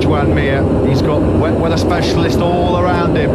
Juan Mir. He's got wet weather specialist all around him.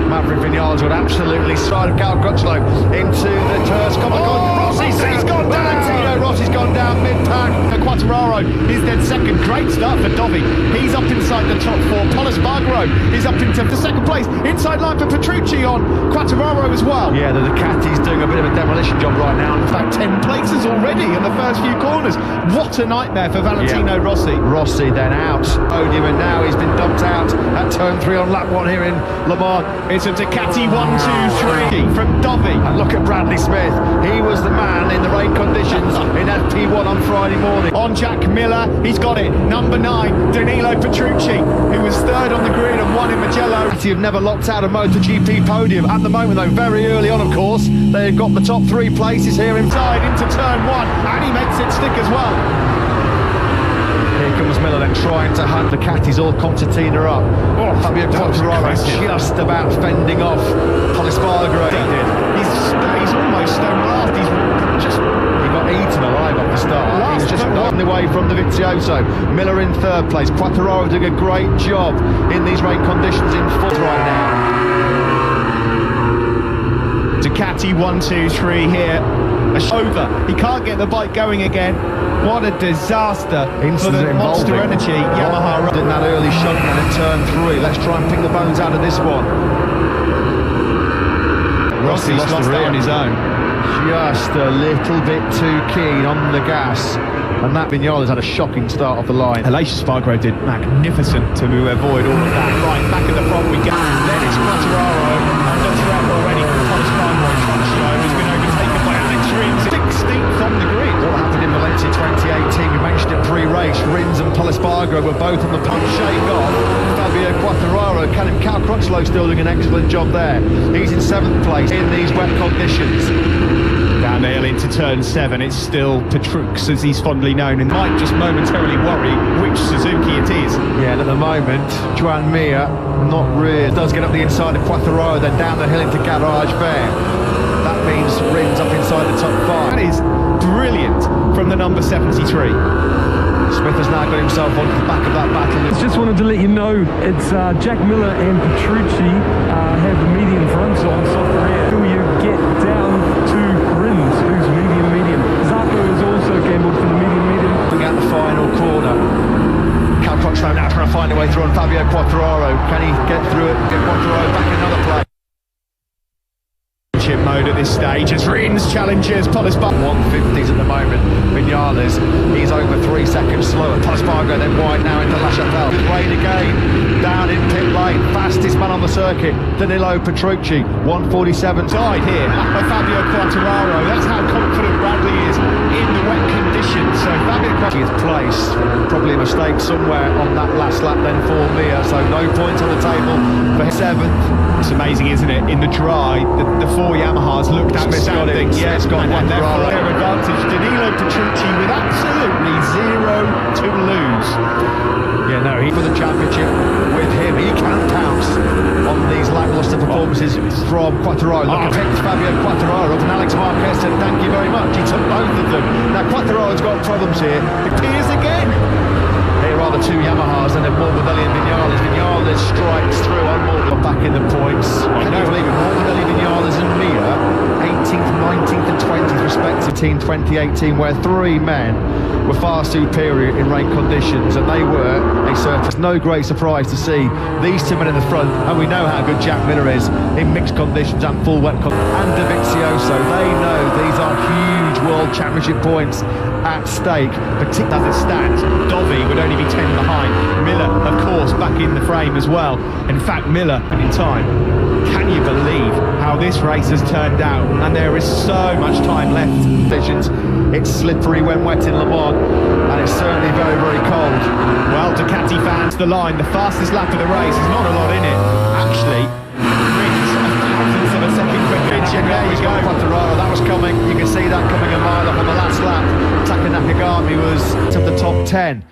Maverick Vinales would absolutely slide of Cal Crutchlow into the turf. Come on, Rossi's gone down. Valentino Rossi's gone down mid-pack. Quartararo is then second. Great start for Dovi. He's up inside the top four. Polis Bargaro is up into the second place. Inside line for Petrucci on Quartararo as well. Yeah, the Ducati's doing a bit of a demolition job right now. In fact, 10 places already in the first few corners. What a nightmare for Valentino Rossi. Rossi then out. Podium, and now he's been dumped out at turn 3 on lap 1 here in Le Mans. It's a Ducati 1-2-3 from Dovi. And look at Bradley Smith. He was the man in the rain conditions in FP1 on Friday morning. On Jack Miller, he's got it. Number 9, Danilo Petrucci, who was third on the grid and won in Mugello. Ducati have never locked out a MotoGP podium. At the moment, though, very early on, of course, they've got the top 3 places here inside into turn 1, and he makes it stick as well. Here comes Miller then trying to hunt the Ducati's all concertina up. Fabio Quartararo just about fending off Polis Bargaro. He's almost stone last. He got eaten alive at the start. He's just gotten away from the Vizioso. Miller in third place. Quartararo doing a great job in these rain conditions in fourth right now. Ducati 1-2-3 here. Over. He can't get the bike going again. What a disaster for the Monster Energy Yamaha. In that early shutdown in turn 3. Let's try and pick the bones out of this one. Rossi's lost it on his own. Just a little bit too keen on the gas. And that Vinales had a shocking start off the line. Aleix Spargaro did magnificent to avoid all of that. Right, back at the front we go. Then it's Quartararo under threat already from Polis Bargaro. Crutchlow has been overtaken by Alex Rins. 16th on the grid. What happened in Valencia 2018, we mentioned it pre-race. Rins and Polis Bargaro were both on the pump shake off. Fabio Quartararo, Cal Crutchlow still doing an excellent job there. He's in 7th place in these wet conditions. Down the hill into turn 7, it's still Petrux, as he's fondly known, and might just momentarily worry which Suzuki it is. Yeah, and at the moment, Juan Mir, not really. Does get up the inside of Quartararo, then down the hill into Garage Fair. That means Rins up inside the top 5. That is brilliant from the number 73. Smith has now got himself on the back of that battle. Just wanted to let you know, it's Jack Miller and Petrucci have the medium fronts on soft rear. Till you get down to Rins, who's medium. Zarco is also gambled for the medium. Looking at the final corner. Cal Crutchlow now trying to find a way through on Fabio Quartararo. Can he get through it? Get Quartararo back in another play. Mode at this stage as Rins challenges Polis Bargaro. 150s at the moment. Vinales, he's over 3 seconds slower. Polis Bargaro then wide now into La Chapelle. With rain again, down in pit lane. Fastest man on the circuit, Danilo Petrucci. 147 side here by Fabio Quartararo. That's how confident Bradley is in the wet conditions. So Fabio Quartararo is placed. Probably a mistake somewhere on that last lap then for Mir. So no points on the table for 7th. It's amazing, isn't it? In the dry, the 4 Yamahas looked outstanding. Yeah, it's got one their advantage. Danilo Petrucci with absolutely 0 to lose. Yeah, no, he for the championship with him. He can pounce on these lacklustre performances from Quartararo. Look at Fabio Quartararo and Alex Marquez said thank you very much. He took both of them. Now Quartararo's got problems here. Appears again. Here are the 2 Yamahas and then Morbidelli and Vinales. Vinales strikes through on Morbidelli. Back in the points. Can you believe it? Morbidelli, Vinales and Mir, 18th, 19th and 20th respectively. 2018, where 3 men were far superior in rain conditions, and they were a surface. No great surprise to see these 2 men in the front, and we know how good Jack Miller is in mixed conditions and full wet conditions. And Dovizioso, they know these are huge World Championship points at stake, particularly as it stands. Dovi would only be 10 behind. Miller, of course, back in the frame as well. In fact, Miller in time. Can you believe how this race has turned out? And there is so much time left. It's slippery when wet in Le Mans, and it's certainly very, very cold. Well, Ducati fans, the line, the fastest lap of the race, there's not a lot in it. Actually, Rins, a thousandth of a second quicker. And there you go, Quartararo, that was coming. You can see see that coming a mile off on the last lap. Taka Nakagami was to the top 10.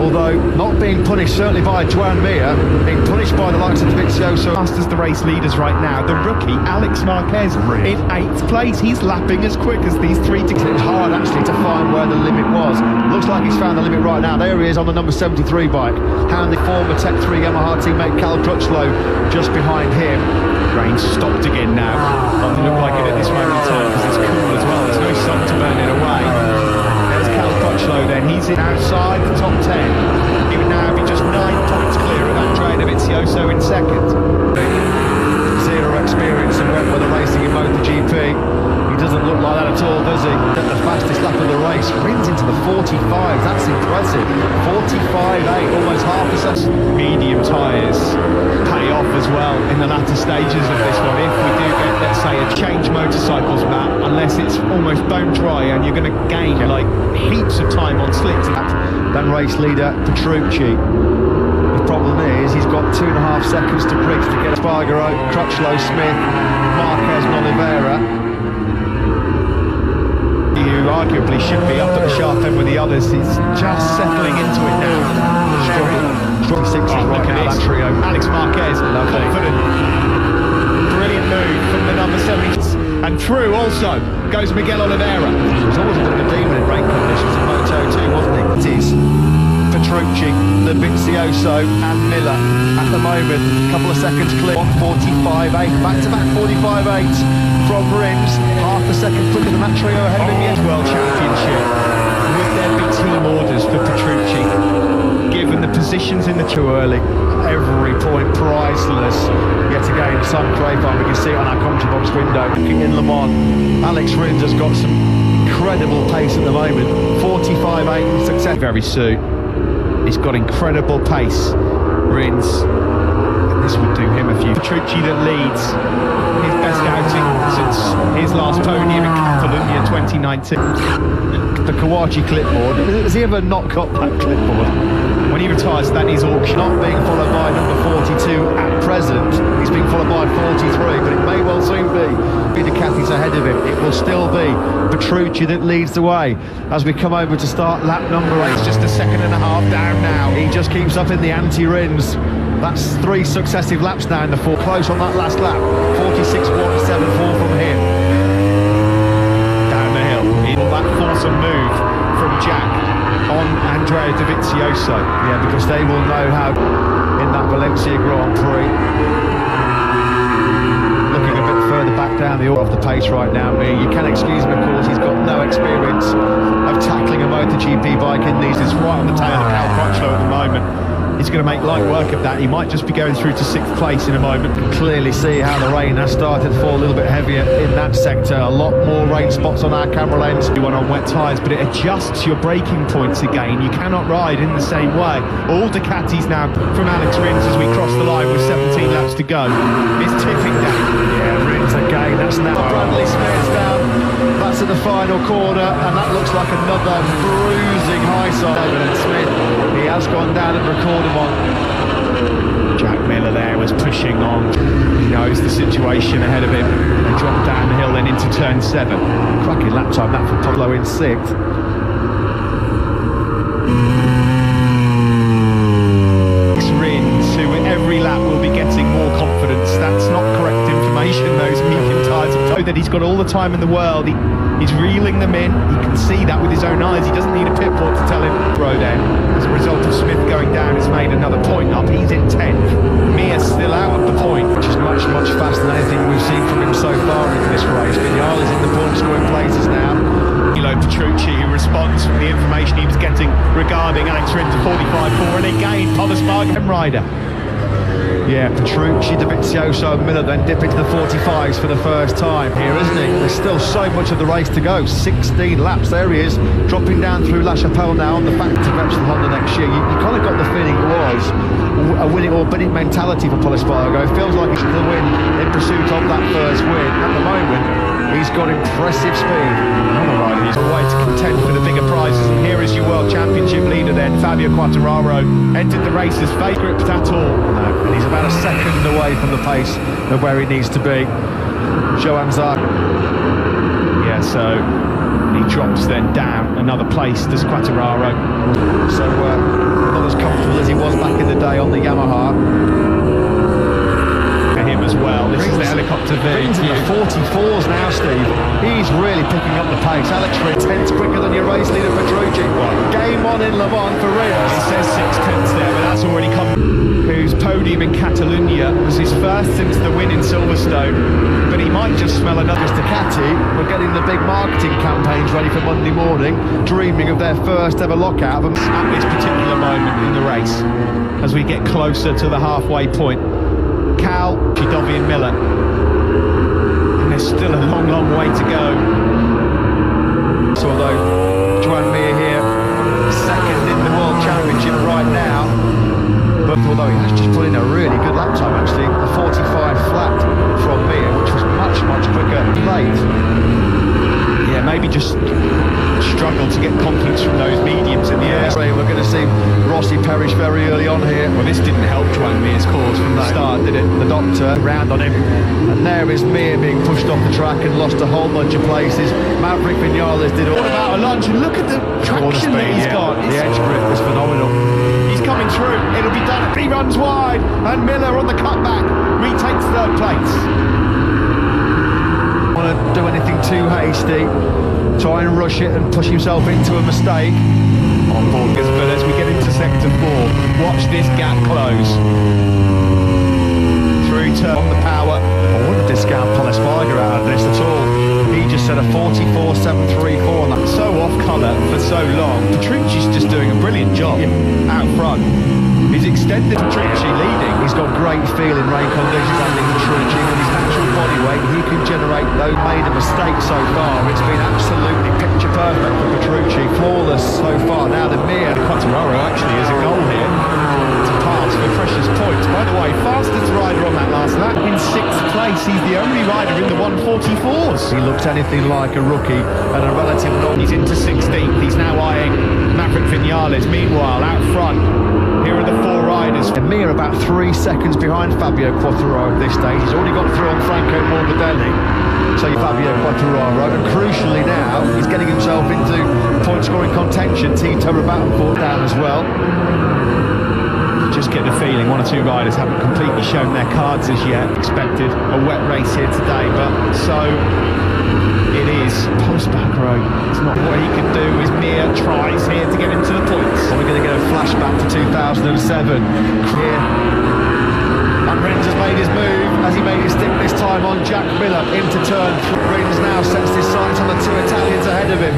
Although not being punished certainly by Joan Mir, being punished by the likes of Dovizioso. Fast as the race leaders right now, the rookie Alex Marquez in 8th place. He's lapping as quick as these three. It was hard actually to find where the limit was. Looks like he's found the limit right now. There he is on the number 73 bike. And the former Tech 3 Yamaha teammate Cal Crutchlow just behind him. Rain stopped again now. Doesn't look like it at this moment in time because it's cool as well. There's no sun to burn it away. There's Cal Crutchlow then. He's in outside the top 10. He would now be just 9 points clear of Andrea Dovizioso in second. Zero experience in wet weather racing in Motogp. He doesn't look like that at all, does he? At the fastest lap of the race, wins into the 45s. That's impressive. 45.8, almost half a second. Medium tyres pay off as well in the latter stages of this one. If we do get, let's say, a change motorcycles map, unless it's almost bone dry and you're going to gain like heaps of time on slicks. Then race leader Petrucci. The problem is he's got 2.5 seconds to Briggs to get Spargaro, Crutchlow, Smith, Marquez and Oliveira. Who arguably should be up at the sharp end with the others. He's just settling into it now. Strong sixes right now, that trio. Alex Marquez, confident. Brilliant move from the number 70. And through also goes Miguel Oliveira. He was always a bit of a demon in rain conditions in Moto2, wasn't he? It is Petrucci, Dovizioso and Miller at the moment. A couple of seconds clear. 1:45.8, back-to-back 45.8 from Rins. Half a second quicker than that trio ahead of him yet. World Championship. Would there be team orders for Petrucci? Given the positions in the Too early. Every point priceless. Yet again, sun drape on. We can see it on our commentary box window. Looking in Le Mans, Alex Rins has got some incredible pace at the moment. 45.8 success. Very soon. He's got incredible pace. Rins. And this would do him a few. Petrucci that leads his best outing since his last podium in Catalunya 2019. The Kawachi clipboard. Has he ever not got that clipboard? When he retires, that is auction. Not being followed by number 42 at present. He's being followed by 43, but it may well soon be Ducati's ahead of him. It will still be Petrucci that leads the way as we come over to start lap number 8. It's just a second and a half down now. He just keeps up in the anti-Rins. That's 3 successive laps now in the 4. Close on that last lap. 46.174 from him. Down the hill. That force move from Jack on Andrea Dovizioso. Yeah, because they will know how in that Valencia Grand Prix. Looking a bit further back down the order of the pace right now, you can excuse him, of course. He's got no experience of tackling a MotoGP bike in these. It's right on the tail of Cal Crutchlow at the moment. He's going to make light work of that. He might just be going through to 6th place in a moment. You can clearly see how the rain has started to fall a little bit heavier in that sector. A lot more rain spots on our camera lens. You want on wet tyres, but it adjusts your braking points again. You cannot ride in the same way. All Ducatis now from Alex Rins as we cross the line with 17 laps to go. It's tipping down. Yeah, Rins again. That's now Bradley Smith's down. That's at the final corner, and that looks like another bruising high side. And Smith, he has gone down and recorded one. Jack Miller there was pushing on. He knows the situation ahead of him. And dropped down the hill then into turn 7. Cracking lap time that for Pablo in 6th. Rins, who with every lap will be getting more confidence. That's not correct information. Those medium tyres know that he's got all the time in the world. He's reeling them in. He can see that with his own eyes. He doesn't need a pit board to tell him. Road end. As a result of Smith going down, has made another point up. He's in 10th. Mir's still out of the point, which is much, much faster than anything we've seen from him so far in this race. Vignales in the point scoring places now. Petrucci, who responds from the information he was getting regarding Alex Rins to 45.4, and again, Thomas Barghem rider. Yeah, Petrucci, Dovizioso and Miller then dip into the 45s for the first time here, isn't he? There's still so much of the race to go. 16 laps, there he is, dropping down through La Chapelle now on the back to Repsol Honda next year. You kind of got the feeling it was a win it or bin it mentality for Pol Espargaro. It feels like he's going to win in pursuit of that first win. At the moment, he's got impressive speed. Another rider, he's away to contend for the bigger prizes. And here is your World Championship leader then, Fabio Quartararo, entered the race as favourite at all. No, and he's about a second away from the pace of where he needs to be. Joan Zarco. Yeah, so he drops then down another place, does Quartararo. So not as comfortable as he was back in the day on the Yamaha. For him as well, this is the helicopter view. Rins in the 44s now, Steve. He's really picking up the pace. Alex Rins, 10ths quicker than your race leader Petrucci. Game on in Le Mans for Rins. It says 6/10 there, but that's already come. Whose podium in Catalonia was his first since the win in Silverstone, but he might just smell another. Ducati were getting the big marketing campaigns ready for Monday morning, dreaming of their first ever lockout. At this particular moment in the race, as we get closer to the halfway point, Cal, Dovi and Miller, and there's still a long, long way to go. So although Joan Mir here, second in the World Championship right now, but although he has just put in a really good lap time actually, a 45 flat from Mir, which was much, much quicker late. Yeah, maybe just struggle to get confidence from those mediums in the air. We're going to see Rossi perish very early on here. Well, this didn't help Joan Mir's cause from the start, did it? The doctor round on him, and there is Mir being pushed off the track and lost a whole bunch of places. Maverick Vinales did all about a lunge, and look at the traction that he's got. The edge grip is phenomenal. He's coming through, it'll be done. He runs wide, and Miller on the cutback retakes third place. Want to do anything too hasty, try and rush it and push himself into a mistake. On board, but as we get into sector 4, watch this gap close. Through turn on the power. I wouldn't discount Paul Espargaro out of this at all. He just set a 44.734 on that. So off colour for so long. Petrucci's just doing a brilliant job out front. He's extended Petrucci leading. He's got great feel in rain conditions, Andy Petrucci. With his natural body weight, he can generate, though made a mistake so far. It's been absolutely picture perfect for Petrucci. Flawless so far. Now the Mir. Quartararo actually is a goal here to pass for precious points. By the way, fastest rider on that last lap. In 6th place, he's the only rider in the 144s. He looks anything like a rookie and a relative non. He's into 16th. He's now eyeing Maverick Vinales. Meanwhile, out front, here are the 4 riders. And Mir about 3 seconds behind Fabio Quartararo at this stage. He's already got through on Franco Morbidelli. So Fabio Quartararo, and crucially now, he's getting himself into point-scoring contention. Tito Rabattenford down as well. Just get the feeling 1 or 2 riders haven't completely shown their cards as yet. Expected a wet race here today, but so it is. Post-back row, it's not what he can do as Mir tries here to get into the points. Well, we're going to get a flashback to 2007 here. And Rins has made his move as he made his stick this time on Jack Miller into turn. Rins now sets his sights on the 2 Italians ahead of him.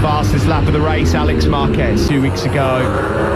Fastest lap of the race, Alex Marquez 2 weeks ago.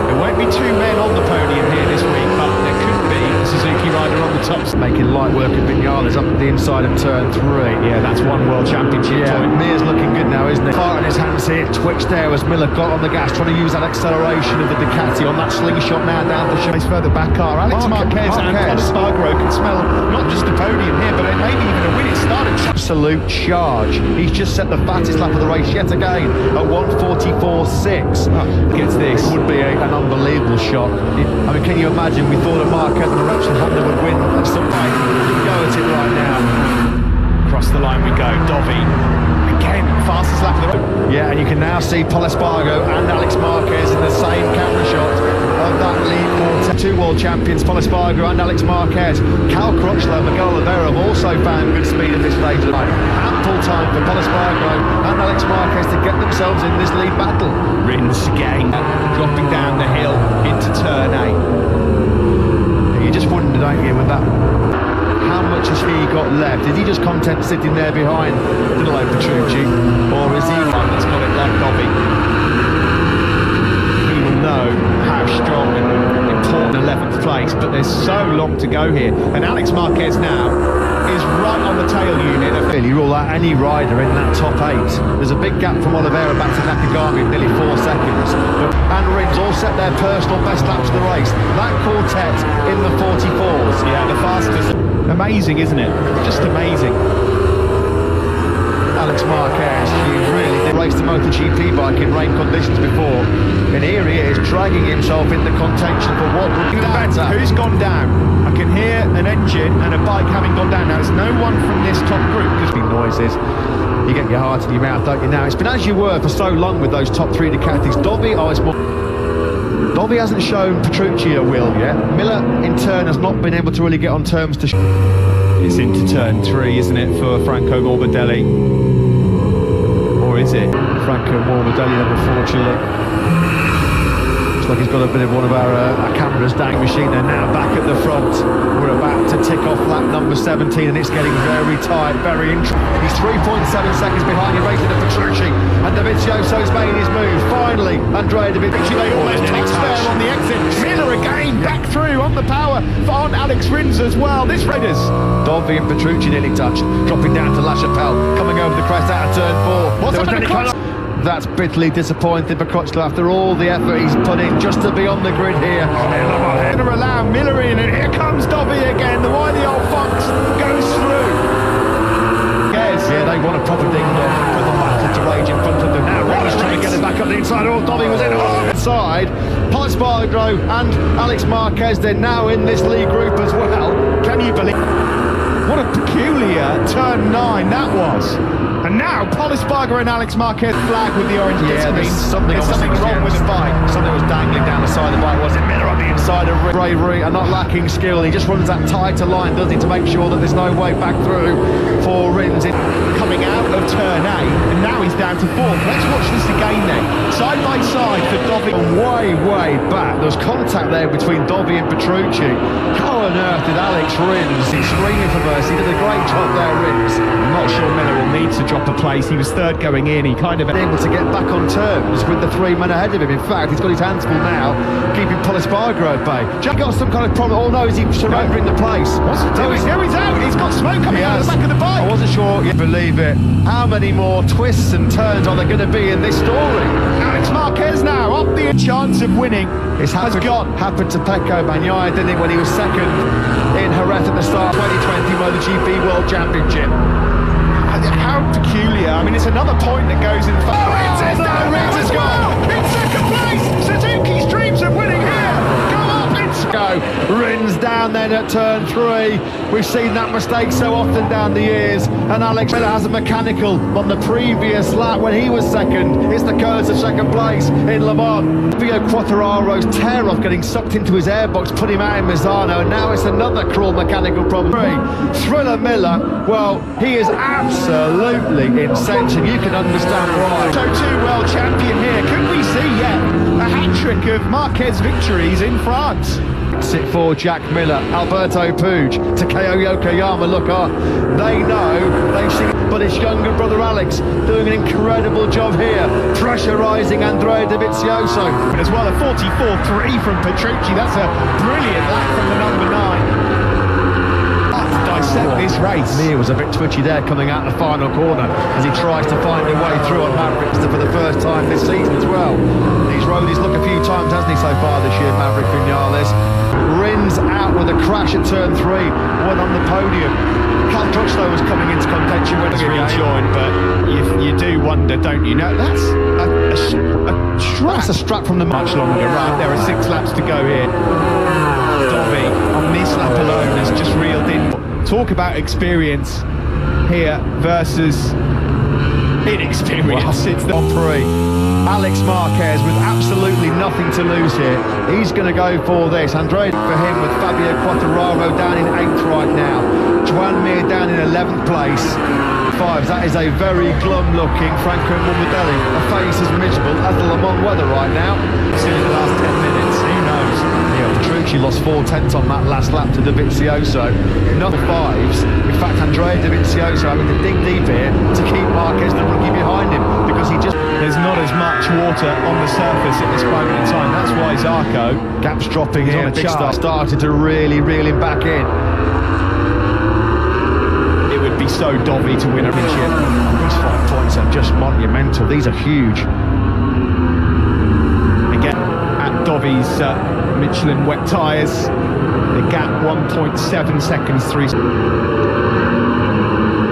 There won't be 2 men on the podium here this week, but there could be a Suzuki rider on the top. Making light work of Vinales up the inside of turn 3. Yeah, that's 1 World Championship point. Mir's looking good now, isn't he? Far in his hands here, twitched there as Miller got on the gas, trying to use that acceleration of the Ducati on that slingshot now down the He's further back are Alex Marquez and Paul Espargaro can smell not just the podium here, but maybe even a win. It started absolute charge. He's just set the fastest lap of the race yet again at 1:44.6. Gets this. It would be an unbelievable shot. I mean, can you imagine? We thought of Marquez and Repson Honda would win at some point. Go at it right now. Across the line we go. Dovi again, fastest lap of the road. Yeah, and you can now see Paul Espargaro and Alex Marquez in the same camera shot of that lead quartet. 2 world champions, Paul Espargaro and Alex Marquez. Cal Crutchlow and Miguel Oliveira have also found good speed at this stage of the night. Ample time for Paul Espargaro and Alex Marquez to get themselves in this lead battle. Rins again, dropping down the hill into turn 8. You just wonder, don't you, with that? How much has he got left? Is he just content sitting there behind little old Petrucci, or is he one that's got it like Dobby? He will know how strong and important 11th place, but there's so long to go here. And Alex Marquez now is right on the tail unit. Really rule out any rider in that top 8. There's a big gap from Oliveira back to Nakagami, nearly 4 seconds. And Rins all set their personal best laps of the race. That quartet in the 44s. Yeah, the fastest. Amazing, isn't it? Just amazing. Alex Marquez, you really Raced the Motogp bike in rain conditions before, and here he is dragging himself into contention for what would be better. Who's gone down? I can hear an engine and a bike having gone down. Now, there's no one from this top group. There's been noises. You get your heart in your mouth, don't you? Now, it's been as you were for so long with those top three Ducatis. Dovi hasn't shown Petrucci a will yet. Miller, in turn, has not been able to really get on terms to... It's into turn 3, isn't it, for Franco Morbidelli? Or is it? Franco Morbidelli, unfortunately. Looks like he's got a bit of one of our cameras dang machine there now, back at the front. We're about to tick off lap number 17, and it's getting very tight, very interesting. He's 3.7 seconds behind, he racing at Petrucci, and Dovizioso's made his move. Finally, Andrea Dovizioso, they almost touched there on the exit. Miller again, back through on the power on Alex Rins as well. This Raiders. Dovi and Petrucci nearly touched, dropping down to La Chapelle, coming over the crest out of turn 4. That's bitterly disappointing for Crutchlow after all the effort he's put in just to be on the grid here. Going to allow Miller in, and here comes Dovi again. The wily old fox goes through. Yes, yeah, they want a proper ding-dong for the battle to rage in front of them. Now, Rollins trying to get it back up the inside. Oh, Dovi was in inside. Paul Espargaro and Alex Marquez, they're now in this lead group as well. Can you believe? What a peculiar turn 9 that was. And now, Paul Espargaro and Alex Marquez flag with the orange disc. There's something wrong with the bike. Something was dangling down the side of the bike. Was it Miller on the inside of bravery and not lacking skill? He just runs that tighter line, doesn't he, to make sure that there's no way back through for Rins. Coming out of turn 8, and now he's down to 4th. Let's watch this again then. Side by side for Dovi. Way back. There was contact there between Dovi and Petrucci. How on earth did Alex Rins? He's screaming for mercy. He did a great job there, Rins. I'm not sure Miller will need to drop a place. He was 3rd going in. He kind of able to get back on terms with the 3 men ahead of him. In fact, he's got his hands full now, keeping Paul Espargaro at bay. Jack got some kind of problem. Oh no, is he surrendering the place? What's he doing? No, he's out. He's got smoke coming out of the back of the bike. I wasn't sure you believe it. How many more twists and turns are there going to be in this story? Alex Marquez now up the chance of winning. It's happened to Pecco Bagnaia, didn't it, when he was 2nd in Jerez at the start of 2020 Motogp World Championship. How peculiar. I mean, it's another point that goes in favor. Rins is down. Rins has gone in 2nd place. Suzuki's dreams of winning here go up. Rins down then at turn 3. We've seen that mistake so often down the years, and Alex Miller has a mechanical on the previous lap when he was 2nd. It's the curse of 2nd place in Le Mans. Fabio Quartararo's tear-off getting sucked into his airbox put him out in Misano, and now it's another cruel mechanical problem. Thriller Miller, well, he is absolutely incensed, and you can understand why. So 2 world champion here. Could we see yet a hat-trick of Marquez victories in France? Sit for Jack Miller, Alberto Puig, Takeo Yokoyama, look on. They know, they've seen, but his younger brother Alex doing an incredible job here, pressurising Andrea Dovizioso. As well, a 44.3 from Petrucci. That's a brilliant lap from the number 9. Let's dissect this race. Mir was a bit twitchy there coming out the final corner as he tries to find a way through on Maverick for the first time this season as well. He's rode his luck a few times, hasn't he, so far this year, Maverick Vinales. Rins out with a crash at turn 3, one on the podium. Cal Crutchlow was coming into contention when it's rejoined, but you do wonder, don't you? No, that's a strap. That's a strap from the much longer run. There are 6 laps to go here. Dovi on this lap alone has just reeled in. Talk about experience here versus inexperience. It's the Opry. Alex Marquez with absolutely nothing to lose here. He's going to go for this. Andrea for him with Fabio Quartararo down in 8th right now. Joan Mir down in 11th place. 5. That is a very glum-looking Franco Morbidelli. A face as miserable as the Le Mans weather right now. See in the last 10 minutes. Who knows? Yeah, Petrucci lost 4/10 on that last lap to Dovizioso. Number 5s. In fact, Andrea Dovizioso having to dig deep here to keep Marquez the rookie behind him because he just... There's not as much water on the surface at this moment in time. That's why Zarco... Gaps dropping here. On a big start. Started to really reel him back in. It would be so Dovi to win a championship. These 5 points are just monumental. These are huge. Again, at Dovi's Michelin wet tyres, the gap 1.7 seconds through.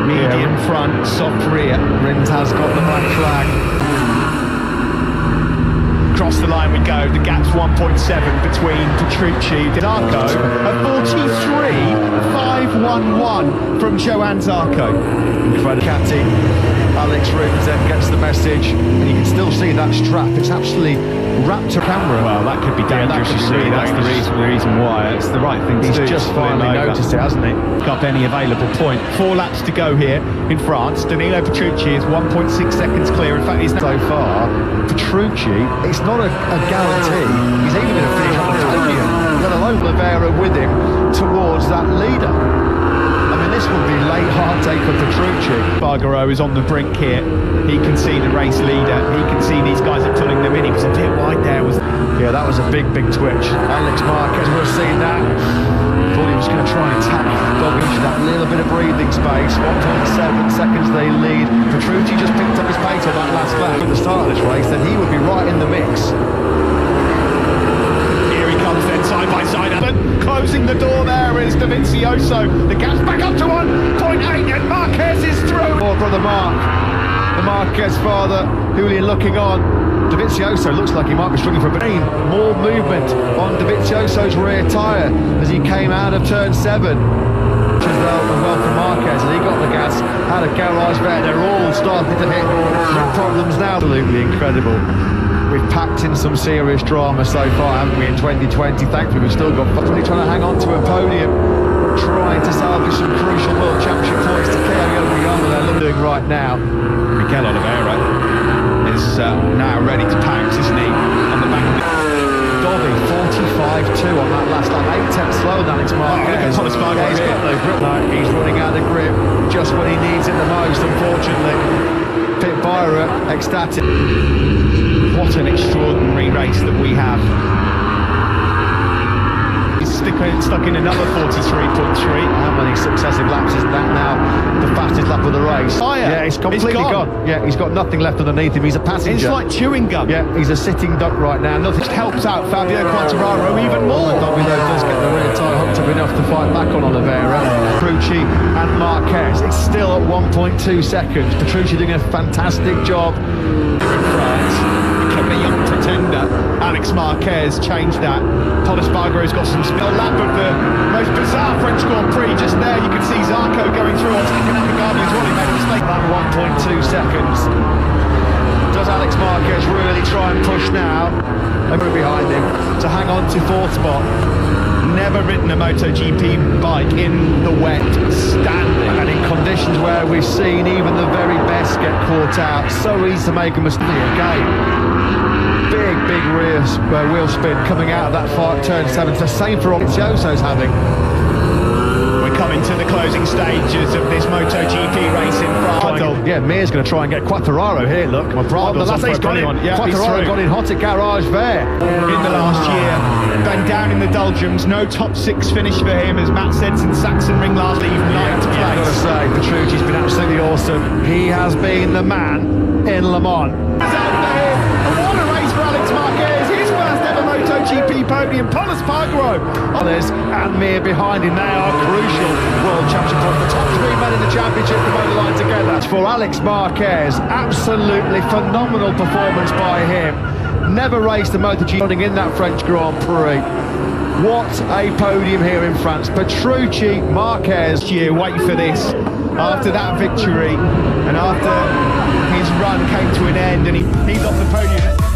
Medium front, soft rear. Rins has got the black flag. Across the line we go. The gap's 1.7 between Petrucci and Zarco. A 43.511 from Johann Zarco. Incredible. Catty. Alex Rins then gets the message, and you can still see that strap. It's absolutely wrapped to camera. Well, that could be dangerous, you see. That's the reason why. It's the right thing to do. He's just finally noticed it, hasn't he? Up any available point. 4 laps to go here in France. Danilo Petrucci is 1.6 seconds clear. In fact, he's So far, Petrucci, it's not a guarantee. He's even going to finish on the podium, let alone Oliveira with him towards that leader. I mean, this will be late heartache for Petrucci. Bargaro is on the brink here. He can see the race leader. He can see these guys are pulling them in. He was a bit wide there. Yeah, that was a big twitch. Alex Marquez would have seen that. Thought he was going to try and attack Doggins, that little bit of breathing space. 1.7 seconds they lead. Petrucci just picked up his pace on that last lap at the start of this race, then he would be right in the mix. Here he comes then, side by side. But closing the door there is Dovizioso. The gap's back up to 1.8 and Marquez is through. Oh, brother Mark, the Marquez father, Julian looking on. Dovizioso looks like he might be struggling for a bit. More movement on Dovizioso's rear tyre as he came out of turn 7. Which is well for Marquez, and he got the gas out of garage there. They're all starting to hit problems now. Absolutely incredible. We've packed in some serious drama so far, haven't we, in 2020? Thankfully, we've still got really trying to hang on to a podium, trying to salvage some crucial World Championship points to carry over beyond what they're doing right now. Mikel Oliveira is now ready to pounce, isn't he? On the back of the... Dobby, 45.2 on that last lap, 8 tenths slower than Alex Marquez. Look at Thomas He's got no grip. No, he's running out of grip just when he needs it the most, unfortunately. Pit Byra, ecstatic. What an extraordinary race that we have. He's stuck in another 43.3. How many successive laps is that now? The fastest lap of the race. Yeah, it's completely gone. Yeah, he's got nothing left underneath him. He's a passenger. It's like chewing gum. Yeah, he's a sitting duck right now. Nothing helps out Fabio Quartararo even more. Domino does get the rear tyre hooked up enough to fight back on Oliveira. Petrucci and Marquez. It's still at 1.2 seconds. Petrucci doing a fantastic job. In France, become a young pretender. Alex Marquez changed that. Paul Espargaro's got some spill. Lap of the most bizarre French Grand Prix. Just there you can see Zarco going through on taking out the Garden as well. He made a mistake. That 1.2 seconds. Does Alex Marquez really try and push now? Over behind him to hang on to 4th spot. Never ridden a MotoGP bike in the wet, standing. And in conditions where we've seen even the very best get caught out. So easy to make a mistake again. Big rear wheel spin coming out of that turn 7. It's the same for Dovizioso's having. We're coming to the closing stages of this MotoGP race in France. Yeah, Mir's going to try and get Quartararo here, look. Well, the last he's got in. Yeah, Quartararo got in hot at garage there. In the last year, been down in the doldrums, no top 6 finish for him, as Matt said, since Sachsenring last even 9th place. I've got to say, Petrucci's been absolutely awesome. He has been the man in Le Mans. What a race for Alex Marquez, his first ever MotoGP podium. Paul Espargaro and Mir behind him. They are crucial World Championship points. The top 3 men in the championship come over the line together. For Alex Marquez, absolutely phenomenal performance by him. Never raced a MotoGP in that French Grand Prix. What a podium here in France. Petrucci, Marquez. Wait for this. After that victory and after his run came to an end and he's off the podium.